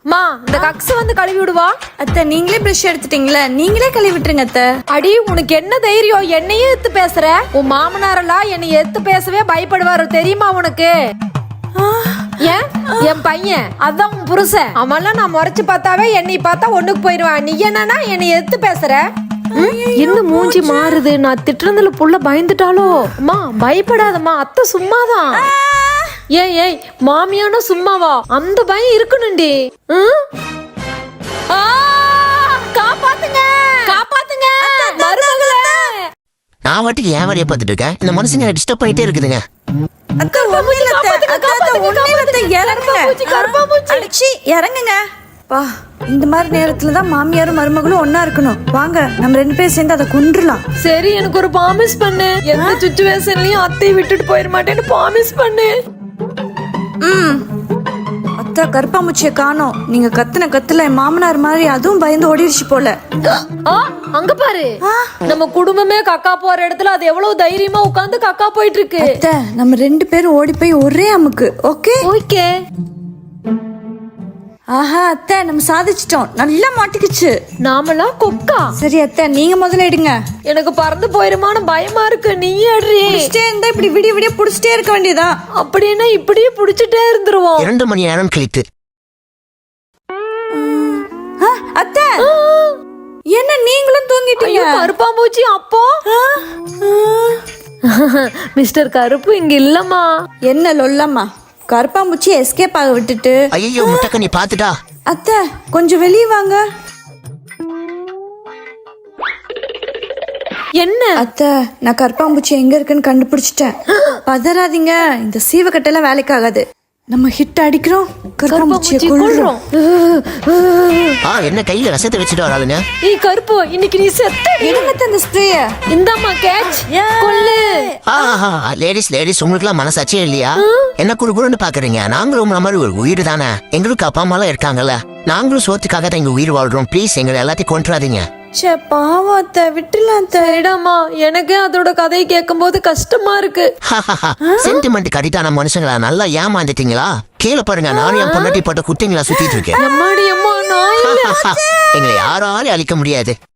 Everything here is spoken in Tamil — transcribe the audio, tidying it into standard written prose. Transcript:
மா இந்த கக்ஸ் வந்து கழுவி விடுவா. அத்தை நீங்களே பிரஷ் எடுத்துட்டீங்களா, நீங்களே கழுவி விட்டுருங்க அத்தை. அடி உனக்கு என்ன தைரியம் என்னையே எடுத்து பேசுற? உன் மாமனாரெல்லாம் என்னை எடுத்து பேசவே பயப்படுவாரு தெரியுமா உனக்கு? ஏன் என் பையன் அதான் உன் புருஷன், அவன்லாம் நான் முறைச்சு பார்த்தாவே என்னை பார்த்தா ஒண்ணுக்கு போயிருவான். நீ என்னன்னா என்னை எடுத்து பேசுற? இன்னும் மூஞ்சி மாறுது. நான் திட்டுறதுல புள்ள பயந்துட்டாலோ? அம்மா பயப்படாதம்மா, அத்தை சும்மாதான். ஏய் ஏய் மாமியானா சும்மாவா? அந்த பயம் இருக்கணும்டி. காப்பாத்துங்க காப்பாத்துங்க மருமகளே. நான் வாட்டுக்கு என் வேலையை பார்த்துட்டு இருக்கேன், இந்த மனுஷங்க டிஸ்டர்ப் பண்ணிட்டே இருக்குதுங்க. அத்தை ஒண்ணும் இல்ல அத்தை, இறங்குங்க. பா இந்த மாதிரி நேரத்துல தான் மாமியாரும் மருமகளும் ஒன்னா இருக்கணும். வாங்க நம்ம 2 பேரும் சேர்ந்து அதை கொன்றுலாம். சரி எனக்கு ஒரு ப்ராமிஸ் பண்ணு, எந்த சிச்சுவேஷன்லயும் அத்தையை விட்டுட்டு போயிட மாட்டேன்னு ப்ராமிஸ் பண்ணு. அத்தை கருப்பாம்பூச்சியை காணோம். நீங்க கத்துன கத்துல என் மாமனார் மாதிரி அதுவும் பயந்து ஓடிடுச்சு போல. அங்க பாரு, நம்ம குடும்பமே கக்கா போற இடத்துல அது எவ்வளவு தைரியமா உட்கார்ந்து கக்கா போயிட்டு இருக்கு. அத்தை நம்ம 2 பேரும் ஓடி போய் ஒரே அமுக்கு. Okay okay. ஆஹா அத்தை நம்ம சாதிச்சிட்டோம், நல்லா மாட்டிக்கிச்சு. நாமெல்லாம் கொக்கா. சரி அத்தை நீங்க முதல்ல எடுங்க. எனக்கு பறந்து போயிருமான பயமா இருக்கு, நீ எடுறி. புடிச்சிட்டே இருந்தா இப்படி விடிய விடிய புடிச்சிட்டே இருக்க வேண்டியதா? அப்படின்னா இப்படியே புடிச்சிட்டே இருந்துருவோம். 2 மணி நேரம் கழித்து. அத்தை என்ன நீங்களும் தூங்கிட்டீங்க? கருப்பாம்பூச்சி அப்போ மிஸ்டர் கருப்பு இங்க இல்லம்மா. என்ன லொல்லம்மா, கருப்பாம்பூச்சி எஸ்கேப் ஆக விட்டுட்டு. ஐயோ முட்டக்க நீ பாத்துட்டா. அத்தை கொஞ்சம் வெளியே வாங்க. என்ன அத்தை நான் கருப்பாம்பூச்சி எங்க இருக்குன்னு கண்டுபிடிச்சிட்டேன். பதறாதீங்க, இந்த சீவக்கட்டெல்லாம் வேலைக்கு ஆகாது. நம்ம ஹிட் அடிக்கிறோம், கருப்பாம்பூச்சியை கொல்றோம். என்ன கையில ரசத்தை வச்சுட்டு வராதுங்க. ஏய் கருப்பு இன்னைக்கு நீ செத்த. எடுங்க அந்த ஸ்ப்ரேய. இந்தாம்மா கேட்ச் கொல்லு. லேடிஸ் உங்களுக்குலாம் மனசாச்சே இல்லையா? என்ன குறுகுறுன்னு பாக்குறீங்க? நாங்களும் உங்களை மாதிரி ஒரு உயிர் தானே. எங்களுக்கு அப்பா அம்மா எல்லாம் இருக்காங்கல்ல, நாங்களும் சோத்துக்காக தான் எங்க உயிர் வாழ்றோம். ப்ளீஸ் எங்களை எல்லாத்தையும் கொண்டுறாதீங்க. சே பாவம் அத்தை, விட்டுலாம் அத்தை. சரிடாமா, எனக்கே அதோட கதையை கேட்கும் போது கஷ்டமா இருக்கு. சென்டிமெண்ட் கடிட்டான மனுஷங்களா நல்லா ஏமாந்துட்டீங்களா? கீழே பாருங்க, நானும் என் பொண்டாட்டி போட்ட குட்டிங்களா சுத்திட்டு இருக்கேன். எம்மாடி அம்மா நான் இல்ல. எங்களை யாராலையும் அழிக்க முடியாது.